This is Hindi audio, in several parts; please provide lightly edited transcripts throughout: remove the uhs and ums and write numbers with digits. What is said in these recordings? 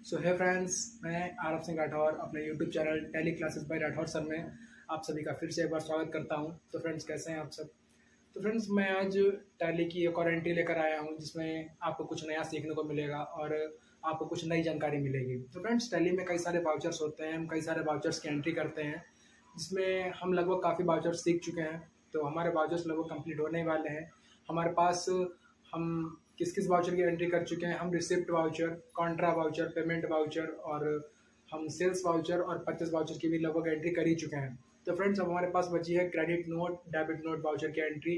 सो है फ्रेंड्स, मैं आरफ सिंह राठौर अपने YouTube channel tally classes bye Rathore sir में आप सभी का फिर से एक बार स्वागत करता हूं। तो फ्रेंड्स, कैसे हैं आप सब? तो फ्रेंड्स, मैं आज टैली की एक और एंट्री लेकर आया हूं जिसमें आपको कुछ नया सीखने को मिलेगा और आपको कुछ नई जानकारी मिलेगी। तो फ्रेंड्स, टैली में कई सारे वाउचर्स होते हैं, हम कई सारे वाउचर्स की एंट्री करते हैं जिसमें हम लगभग काफ़ी वाउचर्स सीख चुके हैं। तो हमारे वाउचर्स लगभग कंप्लीट होने वाले हैं। हमारे पास हम किस किस वाउचर की एंट्री कर चुके हैं। हम receipt voucher, Contra voucher, payment voucher और हम सेल्स वाउचर और परचेस वाउचर की भी लगभग एंट्री कर ही चुके हैं। तो फ्रेंड्स, अब हमारे पास बची है credit note, debit note voucher की एंट्री।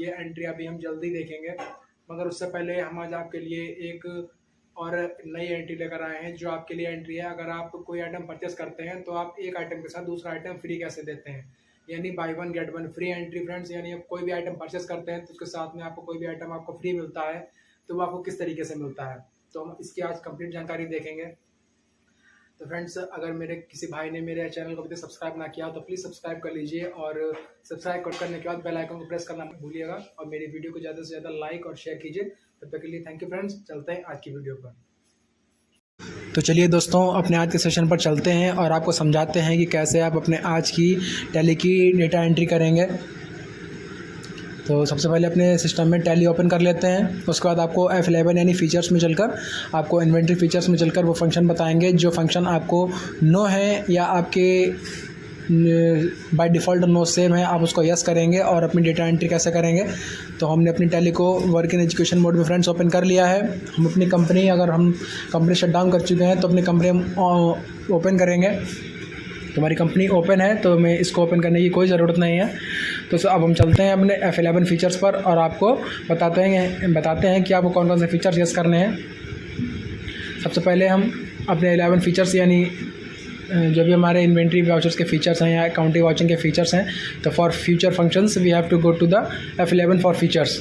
ये एंट्री अभी हम जल्दी देखेंगे, मगर उससे पहले हम आज आपके लिए एक और नई एंट्री लेकर आए हैं। जो आपके लिए एंट्री है, अगर आप कोई आइटम परचेस करते हैं तो आप एक आइटम के साथ दूसरा आइटम फ्री कैसे देते हैं, यानी by one get one free entry. Friends, यानी आप कोई भी आइटम परचेस करते हैं तो उसके साथ में आपको कोई भी आइटम आपको फ्री मिलता है, तो वो आपको किस तरीके से मिलता है, तो हम इसकी आज कंप्लीट जानकारी देखेंगे। तो फ्रेंड्स, अगर मेरे किसी भाई ने मेरे चैनल को अभी तक सब्सक्राइब ना किया तो प्लीज़ सब्सक्राइब कर लीजिए और सब्सक्राइब करने के बाद बेल आइकन को प्रेस करना मत भूलिएगा और मेरी वीडियो को ज़्यादा से ज़्यादा लाइक और शेयर कीजिए। तब तक के लिए थैंक यू फ्रेंड्स। चलते हैं आज की वीडियो पर। तो चलिए दोस्तों, अपने आज के सेशन पर चलते हैं और आपको समझाते हैं कि कैसे आप अपने आज की टैली की डेटा एंट्री करेंगे। तो सबसे पहले अपने सिस्टम में टैली ओपन कर लेते हैं। उसके बाद आपको F11 यानी फीचर्स में चलकर आपको इन्वेंट्री फीचर्स में चलकर वो फंक्शन बताएंगे जो फंक्शन आपको नो है या आपके बाय डिफ़ॉल्ट नो सेम है, आप उसको यस करेंगे और अपनी डेटा एंट्री कैसे करेंगे। तो हमने अपनी टैली को वर्क इन एजुकेशन मोड में फ्रेंड्स ओपन कर लिया है। हम अपनी कंपनी, अगर हम कंपनी शट डाउन कर चुके हैं तो अपनी कंपनी हम ओपन करेंगे। तो हमारी कंपनी ओपन है तो हमें इसको ओपन करने की कोई ज़रूरत नहीं है। तो अब हम चलते हैं अपने F11 फीचर्स पर और आपको बताते हैं कि आपको कौन कौन से फीचर्स यस करने हैं। सबसे पहले हम अपने 11 फीचर्स यानी जो भी हमारे इन्वेंट्री वाउचर्स के फीचर्स हैं या अकाउंटिंग वाउचिंग के फीचर्स हैं, तो for future functions we have to go to the F11 for features,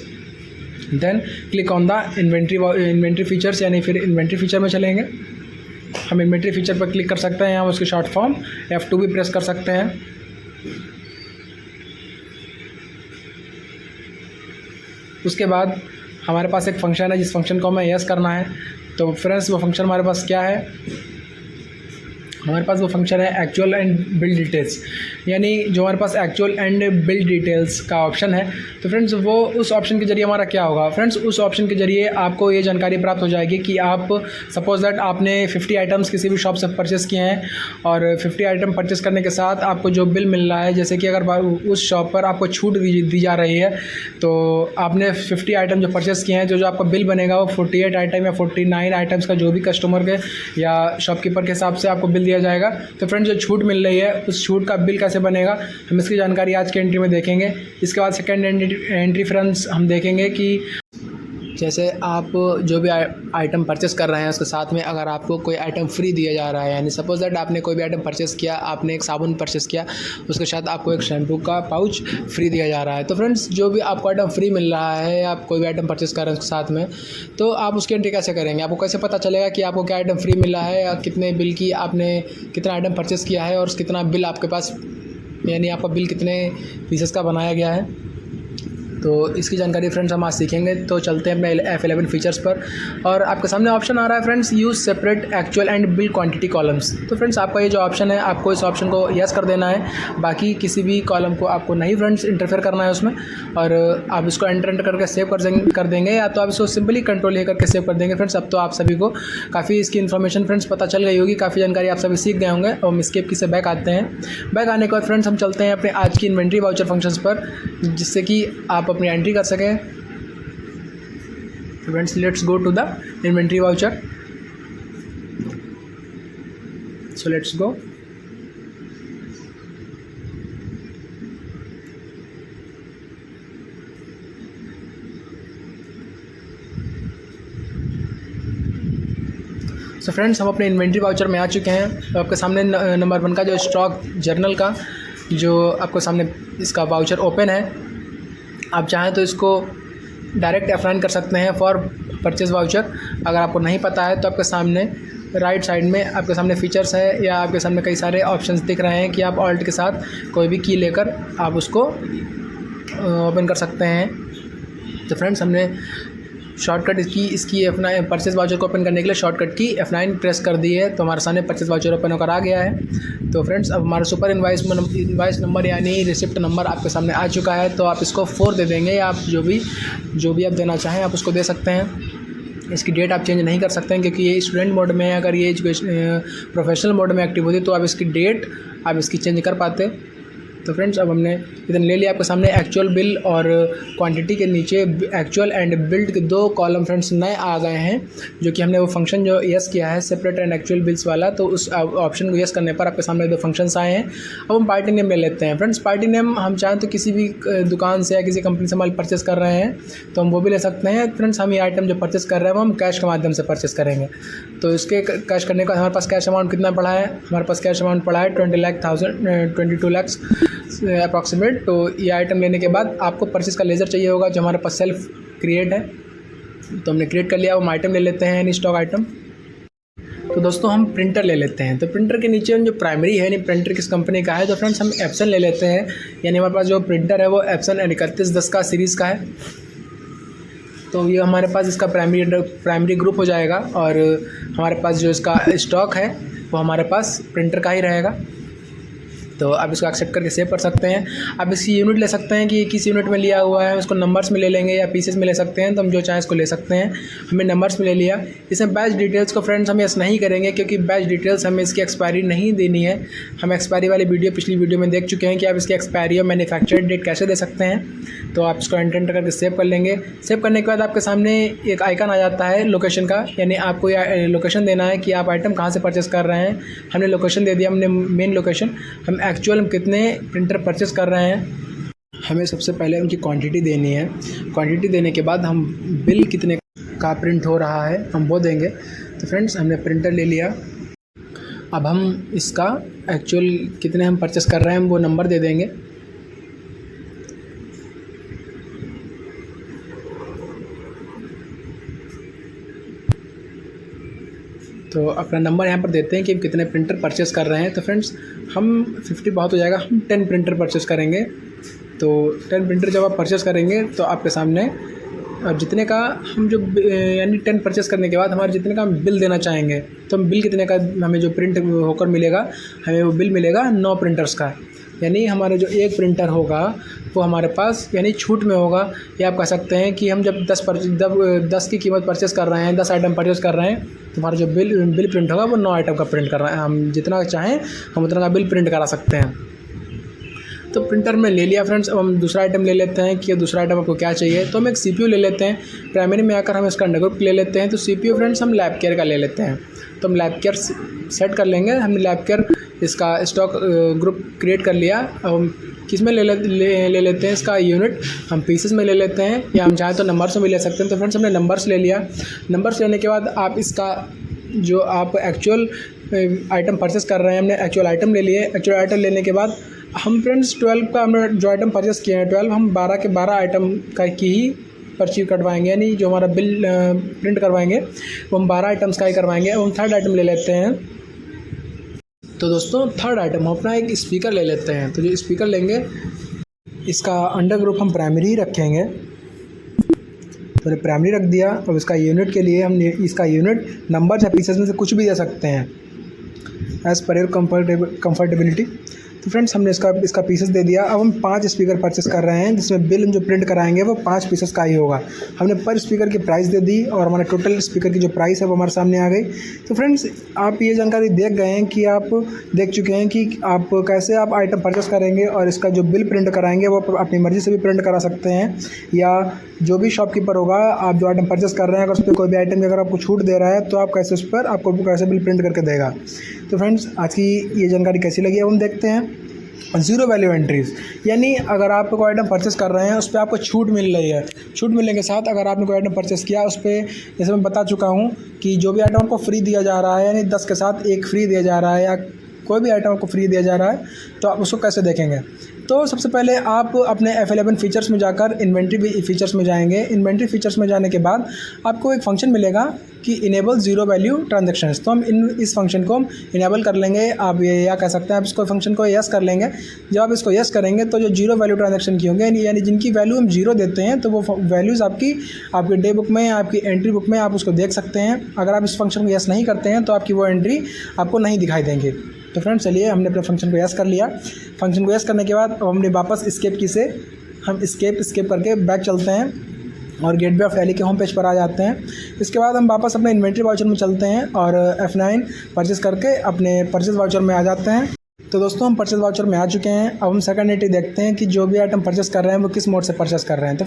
then click on the inventory features, यानी फिर इन्वेंट्री फीचर में चलेंगे। हम इन्वेंट्री फीचर पर क्लिक कर सकते हैं, हम उसकी शॉर्ट फॉर्म F2 भी प्रेस कर सकते हैं। उसके बाद हमारे पास एक फंक्शन है जिस फंक्शन को हमें यस करना है। तो फ्रेंड्स, वो फंक्शन हमारे पास क्या है? हमारे पास वो फंक्शन है एक्चुअल एंड बिल डिटेल्स, यानी जो हमारे पास एक्चुअल एंड बिल डिटेल्स का ऑप्शन है। तो फ्रेंड्स, वो उस ऑप्शन के जरिए हमारा क्या होगा? फ्रेंड्स, उस ऑप्शन के जरिए आपको ये जानकारी प्राप्त हो जाएगी कि आप सपोज दैट आपने 50 आइटम्स किसी भी शॉप से परचेस किए हैं और 50 आइटम परचेस करने के साथ आपको जो बिल मिल रहा है, जैसे कि अगर उस शॉप पर आपको छूट दी जा रही है तो आपने 50 आइटम जो परचेस किए हैं, जो आपका बिल बनेगा वो 48 आइटम या 49 आइटम्स का जो भी कस्टमर के या शॉपकीपर के हिसाब से आपको बिल दिया जाएगा। तो फ्रेंड्स, जो छूट मिल रही है उस छूट का बिल कैसे बनेगा, हम इसकी जानकारी आज की एंट्री में देखेंगे। इसके बाद सेकंड एंट्री फ्रेंड्स हम देखेंगे कि जैसे आप जो भी आइटम परचेस कर रहे हैं उसके साथ में अगर आपको कोई आइटम फ्री दिया जा रहा है, यानी सपोज दैट आपने कोई भी आइटम परचेस किया, आपने एक साबुन परचेस किया, उसके साथ आपको एक शैम्पू का पाउच फ्री दिया जा रहा है। तो फ्रेंड्स, जो भी आपको आइटम फ्री मिल रहा है, आप कोई भी आइटम परचेस कर रहे हैं उसके साथ में, तो आप उसकी एंट्री कैसे करेंगे? आपको कैसे पता चलेगा कि आपको क्या आइटम फ्री मिला है या कितने बिल की आपने कितना आइटम परचेस किया है और कितना बिल आपके पास, यानी आपका बिल कितने पीसेस का बनाया गया है। तो इसकी जानकारी फ्रेंड्स हम आज सीखेंगे। तो चलते हैं अपने F11 फीचर्स पर और आपके सामने ऑप्शन आ रहा है friends, use separate actual and bill quantity columns. तो फ्रेंड्स, आपका ये जो ऑप्शन है, आपको इस ऑप्शन को यस कर देना है। बाकी किसी भी कॉलम को आपको नहीं फ्रेंड्स इंटरफेयर करना है उसमें, और आप इसको एंटर करके सेव कर देंगे या तो आप इसको सिंपली कंट्रोल करके सेव कर देंगे। फ्रेंड्स, अब तो आप सभी को काफ़ी इसकी इन्फॉर्मेशन फ्रेंड्स पता चल गई होगी, काफ़ी जानकारी आप सभी सीख गए होंगे। और हम स्केप की से बैक आते हैं। बैक आने के बाद फ्रेंड्स हम चलते हैं अपने आज की इन्वेंट्री वाउचर फंक्शंस पर, जिससे कि आप अपनी एंट्री कर सकें। Friends, let's go to the inventory voucher. So let's go. So friends, हम अपने इन्वेंट्री वाउचर में आ चुके हैं। तो आपके सामने नंबर 1 का जो स्टॉक जर्नल का जो आपको सामने इसका वाउचर ओपन है। आप चाहें तो इसको डायरेक्ट अप्लाई कर सकते हैं फॉर परचेज वाउचर। अगर आपको नहीं पता है तो आपके सामने राइट साइड में आपके सामने फीचर्स है या आपके सामने कई सारे ऑप्शंस दिख रहे हैं कि आप ऑल्ट के साथ कोई भी की लेकर आप उसको ओपन कर सकते हैं। तो फ्रेंड्स, हमने शॉर्टकट इसकी F9 परचेस वाउचर को ओपन करने के लिए शॉर्टकट की F9 प्रेस कर दी है, तो हमारे सामने परचेस वाउचर ओपन होकर आ गया है। तो फ्रेंड्स अब हमारा सुपर इनवाइस नंबर यानी रिसिप्ट नंबर आपके सामने आ चुका है। तो आप इसको 4 दे देंगे या आप जो भी आप देना चाहें आप उसको दे सकते हैं। इसकी डेट आप चेंज नहीं कर सकते हैं क्योंकि ये स्टूडेंट मोड में है। अगर ये प्रोफेशनल मोड में एक्टिव होती तो आप इसकी डेट आप इसकी चेंज कर पाते। तो फ्रेंड्स अब हमने इधर ले लिया आपके सामने एक्चुअल बिल और क्वांटिटी के नीचे एक्चुअल एंड बिल्ड के 2 कॉलम फ्रेंड्स नए आ गए हैं, जो कि हमने वो फंक्शन जो यस किया है सेपरेट एंड एक्चुअल बिल्स वाला, तो उस ऑप्शन को यस करने पर आपके सामने 2 फंक्शंस आए हैं। अब हम पार्टी नेम ले लेते हैं। फ्रेंड्स पार्टी नेम हम चाहें तो किसी भी दुकान से या किसी कंपनी से माल परचेस कर रहे हैं तो हम वो भी ले सकते हैं। फ्रेंड्स हम ये आइटम जो परचेस कर रहे हैं वो हम कैश के माध्यम से परचेस करेंगे। तो इसके कैश करने का हमारे पास कैश अमाउंट कितना पड़ा है? हमारे पास कैश अमाउंट पड़ा है 22 लाख अप्रॉक्सीमेट। तो ये आइटम लेने के बाद आपको परचेस का लेज़र चाहिए होगा जो हमारे पास सेल्फ क्रिएट है, तो हमने क्रिएट कर लिया। हम आइटम ले लेते हैं यानी स्टॉक आइटम। तो दोस्तों हम प्रिंटर ले लेते हैं। तो प्रिंटर के नीचे जो प्राइमरी है यानी प्रिंटर किस कंपनी का है, तो फ्रेंड्स हम एप्सन ले लेते हैं। यानी हमारे पास जो प्रिंटर है वो एप्सन 3110 का सीरीज़ का है। तो ये हमारे पास इसका प्राइमरी ग्रुप हो जाएगा और हमारे पास जो इसका स्टॉक है वो हमारे पास प्रिंटर का ही रहेगा। तो आप इसको एक्सेप्ट करके सेव कर सकते हैं। आप इसकी यूनिट ले सकते हैं कि किस यूनिट में लिया हुआ है, उसको नंबर्स में ले लेंगे या पीसेस में ले सकते हैं, तो हम जो चाहें इसको ले सकते हैं। हमें नंबर्स में ले लिया। इसमें बैच डिटेल्स को फ्रेंड्स हम यस नहीं करेंगे क्योंकि बैच डिटेल्स हमें इसकी एक्सपायरी नहीं देनी है। हम एक्सपायरी वाली पिछली वीडियो में देख चुके हैं कि आप इसकी एक्सपायरी और मैन्युफैक्चर डेट कैसे दे सकते हैं। तो आप इसको एंटर करके सेव कर लेंगे। सेव करने के बाद आपके सामने एक आइकन आ जाता है लोकेशन का, यानी आपको लोकेशन देना है कि आप आइटम कहाँ से परचेस कर रहे हैं। हमने लोकेशन दे दिया, हमने मेन लोकेशन। हम एक्चुअल कितने प्रिंटर परचेस कर रहे हैं हमें सबसे पहले उनकी क्वांटिटी देनी है। क्वांटिटी देने के बाद हम बिल कितने का प्रिंट हो रहा है हम वो देंगे। तो फ्रेंड्स हमने प्रिंटर ले लिया। अब हम इसका एक्चुअल कितने हम परचेस कर रहे हैं हम वो नंबर दे देंगे। तो अपना नंबर यहाँ पर देते हैं कि कितने प्रिंटर परचेस कर रहे हैं। तो फ्रेंड्स हम 50 बहुत हो जाएगा, हम 10 प्रिंटर परचेस करेंगे। तो 10 प्रिंटर जब आप परचेस करेंगे तो आपके सामने अब जितने का हम जो यानी 10 परचेस करने के बाद हमारे जितने का हम बिल देना चाहेंगे, तो हम बिल कितने का हमें जो प्रिंट होकर मिलेगा हमें वो बिल मिलेगा 9 प्रिंटर्स का। यानी हमारा जो एक प्रिंटर होगा वो हमारे पास यानी छूट में होगा। या आप कह सकते हैं कि हम जब 10 की कीमत परचेस कर रहे हैं, 10 आइटम परचेस कर रहे हैं, तो हमारा जो बिल प्रिंट होगा वो 9 आइटम का प्रिंट कर रहे हैं। हम जितना चाहें हम उतना का बिल प्रिंट करा सकते हैं। तो प्रिंटर में ले लिया फ्रेंड्स। अब हम दूसरा आइटम ले लेते हैं कि दूसरा आइटम आपको क्या चाहिए। तो हम एक CPU ले लेते हैं। प्राइमरी में आकर हम इसका अंडरग्रुप ले लेते हैं। तो CPU फ्रेंड्स हम लैब केयर का ले लेते हैं। तो हम लैब केयर सेट कर लेंगे। हमने लैब केयर इसका स्टॉक ग्रुप क्रिएट कर लिया। अब हम किस में ले लेते हैं इसका यूनिट, हम पीसेस में ले लेते हैं या हम चाहें तो नंबर्स में भी ले सकते हैं। तो फ्रेंड्स हमने नंबर्स ले लिया। नंबर्स लेने के बाद आप इसका जो आप एक्चुअल आइटम परचेस कर रहे हैं, हमने एक्चुअल आइटम ले लिए। एक्चुअल आइटम लेने के बाद हम फ्रेंड्स 12 का हमने जो आइटम परचेस किए हैं 12 हम 12 के 12 आइटम की ही पर्ची कटवाएंगे, यानी जो हमारा बिल प्रिंट करवाएंगे वो हम 12 आइटम्स का ही करवाएंगे। अब हम थर्ड आइटम ले लेते हैं। तो दोस्तों थर्ड आइटम हम अपना एक स्पीकर ले लेते हैं। तो जो स्पीकर लेंगे इसका अंडर ग्रुप हम प्राइमरी ही रखेंगे। तो प्राइमरी रख दिया। अब इसका यूनिट के लिए हम इसका यूनिट नंबर या पीसेस में से कुछ भी दे सकते हैं एज़ पर योर कंफर्टेबिलिटी। तो फ्रेंड्स हमने इसका पीसेस दे दिया। अब हम 5 स्पीकर परचेस कर रहे हैं जिसमें बिल जो प्रिंट कराएंगे वो 5 पीसेस का ही होगा। हमने पर स्पीकर की प्राइस दे दी और हमारे टोटल स्पीकर की जो प्राइस है वो हमारे सामने आ गई। तो फ्रेंड्स आप ये जानकारी देख गए हैं कि आप देख चुके हैं कि आप कैसे आप आइटम परचेस करेंगे और इसका जो बिल प्रिंट कराएंगे वो अपनी मर्ज़ी से भी प्रिंट करा सकते हैं, या जो भी शॉपकीपर होगा आप जो आइटम परचेस कर रहे हैं अगर उस पर कोई भी आइटम की अगर आपको छूट दे रहा है तो आप कैसे उस पर आपको कैसे बिल प्रिंट करके देगा। तो फ्रेंड्स आज की ये जानकारी कैसी लगी अब हम देखते हैं। 0 वैल्यू एंट्रीज़, यानी अगर आप कोई आइटम परचेस कर रहे हैं उस पर आपको छूट मिल रही है। छूट मिलने के साथ अगर आपने कोई आइटम परचेस किया उस पर, जैसे मैं बता चुका हूँ कि जो भी आइटम आपको फ्री दिया जा रहा है यानी 10 के साथ 1 फ्री दिया जा रहा है, या कोई भी आइटम आपको फ्री दिया जा रहा है तो आप उसको कैसे देखेंगे। तो सबसे पहले आप अपने F11 फीचर्स में जाकर इन्वेंट्री फीचर्स में जाएंगे। इन्वेंट्री फीचर्स में जाने के बाद आपको एक फंक्शन मिलेगा कि इनेबल ज़ीरो वैल्यू ट्रांजैक्शंस। तो हम इस फंक्शन को हम इनेबल कर लेंगे। आप ये या कह सकते हैं, आप इसको फंक्शन को यस कर लेंगे। जब आप इसको यस करेंगे तो जो जीरो वैल्यू ट्रांजैक्शन की होंगे, यानी जिनकी वैल्यू हम जीरो देते हैं, तो वो वैल्यूज़ आपकी डे बुक में, आपकी एंट्री बुक में आप उसको देख सकते हैं। अगर आप इस फंक्शन को यस नहीं करते हैं तो आपकी वो एंट्री आपको नहीं दिखाई देंगे। तो फ्रेंड्स चलिए, हमने अपने फंक्शन को यस कर लिया। फंक्शन को यस करने के बाद अब हमने वापस एस्केप की से हम एस्केप करके बैक चलते हैं और गेटवे ऑफ टैली के होम पेज पर आ जाते हैं। इसके बाद हम वापस अपने इन्वेंट्री वाउचर में चलते हैं और F9 परचेस करके अपने परचेस वाउचर में आ जाते हैं। तो दोस्तों, हम परचेस वाउचर में आ चुके हैं। अब हम सेकंड एंट्री देखते हैं कि जो भी आइटम परचेस कर रहे हैं वो किस मोड से परचेस कर रहे हैं। तो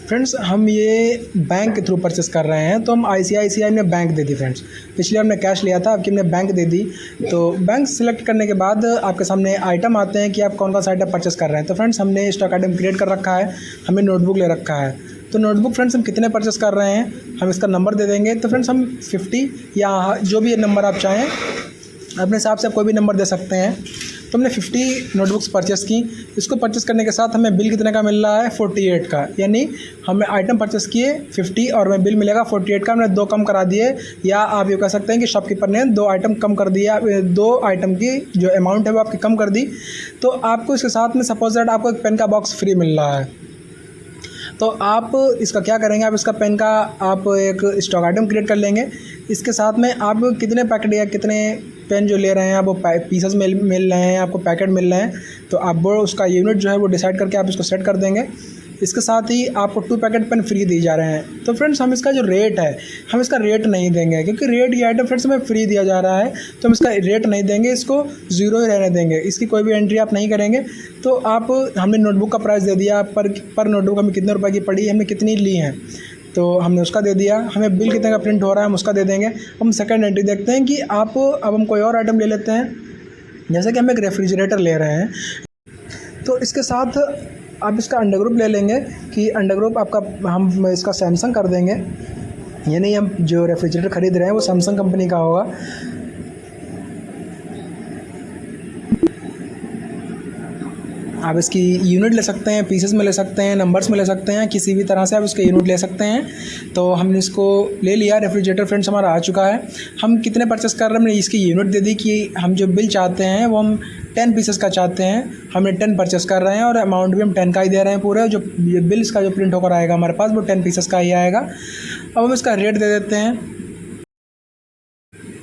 फ्रेंड्स हम ये बैंक के थ्रू परचेस कर रहे हैं, तो हम ICICI ने बैंक दे दी फ्रेंड्स। पिछले हमने कैश लिया था, अब कि हमने बैंक दे दी। तो बैंक सेलेक्ट करने के बाद आपके सामने आइटम आते हैं कि आप कौन सा आइटम परचेस कर रहे हैं। तो फ्रेंड्स हमने स्टॉक आइटम क्रिएट कर रखा है, हमने नोटबुक ले रखा है। तो नोटबुक फ्रेंड्स हम कितने परचेस कर रहे हैं, हम इसका नंबर दे देंगे। तो फ्रेंड्स हम 50 या जो भी नंबर आप चाहें अपने हिसाब से आप कोई भी नंबर दे सकते हैं। तो हमने 50 नोटबुक्स परचेस की। इसको परचेस करने के साथ हमें बिल कितने का मिल रहा है, 48 का। यानी हमने आइटम परचेस किए 50 और हमें बिल मिलेगा 48 का। हमने 2 कम करा दिए, या आप ये कह सकते हैं कि शॉपकीपर ने 2 आइटम कम कर दिया, 2 आइटम की जो अमाउंट है वो आपकी कम कर दी। तो आपको इसके साथ में सपोज दैट आपको एक पेन का बॉक्स फ्री मिल रहा है। तो आप इसका क्या करेंगे, आप इसका पेन का आप एक स्टॉक आइटम क्रिएट कर लेंगे। इसके साथ में आप कितने पैकेट या कितने पेन जो ले रहे हैं आप वो पीसेस मिल रहे हैं, आपको पैकेट मिल रहे हैं, तो आप वो उसका यूनिट जो है वो डिसाइड करके आप इसको सेट कर देंगे। इसके साथ ही आपको 2 पैकेट पेन फ्री दी जा रहे हैं। तो फ्रेंड्स हम इसका जो रेट है, हम इसका रेट नहीं देंगे, क्योंकि रेट ये आइटम फ्रेंड्स हमें फ्री दिया जा रहा है, तो हम इसका रेट नहीं देंगे, इसको ज़ीरो ही रहने देंगे। इसकी कोई भी एंट्री आप नहीं करेंगे। तो आप हमने नोटबुक का प्राइस दे दिया, पर नोटबुक हमें कितने रुपए की पड़ी, हमने कितनी ली हैं, तो हमने उसका दे दिया। हमें बिल कितने का प्रिंट हो रहा है हम उसका दे देंगे। हम सेकंड एंट्री देखते हैं कि अब हम कोई और आइटम ले लेते हैं। जैसे कि हम एक रेफ्रिजरेटर ले रहे हैं, तो इसके साथ आप इसका अंडर ग्रुप ले लेंगे कि अंडर ग्रुप आपका हम इसका सैमसंग कर देंगे। यानी हम जो रेफ्रिजरेटर ख़रीद रहे हैं वो सैमसंग कंपनी का होगा। आप इसकी यूनिट ले सकते हैं, पीसेस में ले सकते हैं, नंबर्स में ले सकते हैं, किसी भी तरह से आप इसके यूनिट ले सकते हैं। तो हमने इसको ले लिया। रेफ्रिजरेटर फ्रेंड्स हमारा आ चुका है। हम कितने परचेस कर रहे हैं, हमने इसकी यूनिट दे दी कि हम जो बिल चाहते हैं वो हम 10 पीसेस का चाहते हैं। हमने 10 परचेस कर रहे हैं और अमाउंट भी हम 10 का ही दे रहे हैं पूरा। जो ये बिल इसका जो प्रिंट होकर आएगा हमारे पास वो 10 पीसेस का ही आएगा। अब हम इसका रेट दे देते हैं।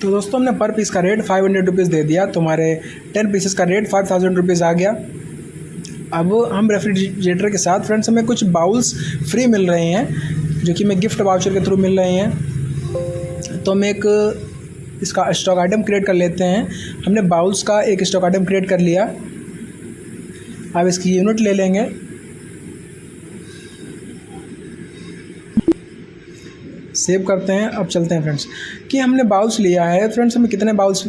तो दोस्तों हमने पर पीस का रेट 500 रुपीज़ दे दिया, तो हमारे 10 पीसेस का रेट 5000 रुपीज़ आ गया। अब हम रेफ्रिजरेटर के साथ फ्रेंड्स हमें कुछ बाउल्स फ्री मिल रहे हैं, जो कि हमें गिफ्ट वाउचर के थ्रू मिल रहे हैं। तो हम एक इसका स्टॉक आइटम क्रिएट कर लेते हैं। हमने बाउल्स का एक स्टॉक आइटम क्रिएट कर लिया। अब इसकी यूनिट ले लेंगे। सेव करते हैं। अब चलते हैं फ्रेंड्स कि हमने बाउल्स लिया है। फ्रेंड्स हमें कितने बाउल्स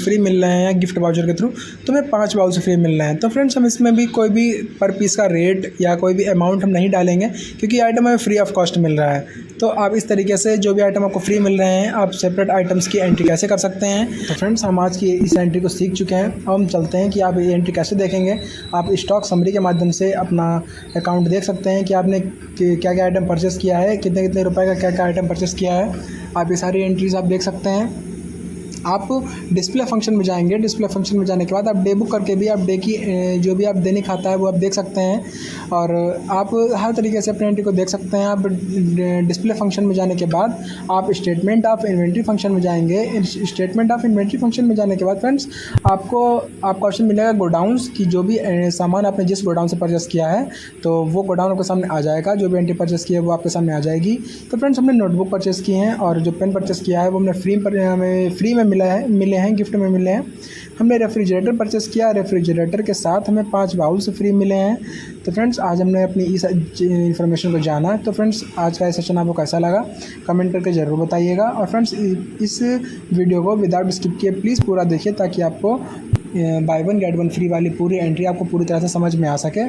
फ्री मिल रहे हैं गिफ्ट वाउचर के थ्रू, तो हमें 5 बाउल्स फ्री मिल रहे हैं। तो फ्रेंड्स हम इसमें भी कोई भी पर पीस का रेट या कोई भी अमाउंट हम नहीं डालेंगे, क्योंकि आइटम हमें फ्री ऑफ कॉस्ट मिल रहा है। तो आप इस तरीके से जो भी आइटम आपको फ्री मिल रहे हैं, आप सेपरेट आइटम्स की एंट्री कैसे कर सकते हैं। तो फ्रेंड्स हम आज की इस एंट्री को सीख चुके हैं। अब हम चलते हैं कि आप ये एंट्री कैसे देखेंगे। आप स्टॉक समरी के माध्यम से अपना अकाउंट देख सकते हैं कि आपने क्या क्या आइटम परचेस किया है, कितने कितने रुपए का क्या क्या आइटम परचेस किया है। आप ये सारी एंट्रीज आप देख सकते हैं। आप डिस्प्ले फंक्शन में जाएंगे। डिस्प्ले फंक्शन में जाने के बाद आप डे बुक करके भी आप डे की जो भी आप दैनिक खाता है वो आप देख सकते हैं, और आप हर तरीके से अपने एंट्री को देख सकते हैं। आप डिस्प्ले फंक्शन में जाने के बाद आप स्टेटमेंट ऑफ इन्वेंट्री फंक्शन में जाएंगे। स्टेटमेंट ऑफ इन्वेंट्री फंक्शन में जाने के बाद फ्रेंड्स आपको ऑप्शन मिलेगा गोडाउन्स की, जो भी सामान आपने जिस गोडाउन से परचेस किया है तो वो गोडाउन आपके सामने आ जाएगा। जो भी एंट्री परचेस की है वो आपके सामने आ जाएगी। तो फ्रेंड्स हमने नोटबुक परचेस की हैं और जो पेन परचेस किया है वो हमने फ्री में मिले हैं, गिफ्ट में मिले हैं। हमने रेफ्रिजरेटर परचेस किया। रेफ्रिजरेटर के साथ हमें 5 बाउल्स फ्री मिले हैं। तो फ्रेंड्स आज हमने अपनी इस इन्फॉर्मेशन को जाना। तो फ्रेंड्स आज का सेशन आपको कैसा लगा कमेंट करके ज़रूर बताइएगा। और फ्रेंड्स इस वीडियो को विदाउट स्किप किए प्लीज़ पूरा देखिए, ताकि आपको बाय 1 गेट 1 फ्री वाली पूरी एंट्री आपको पूरी तरह से समझ में आ सके।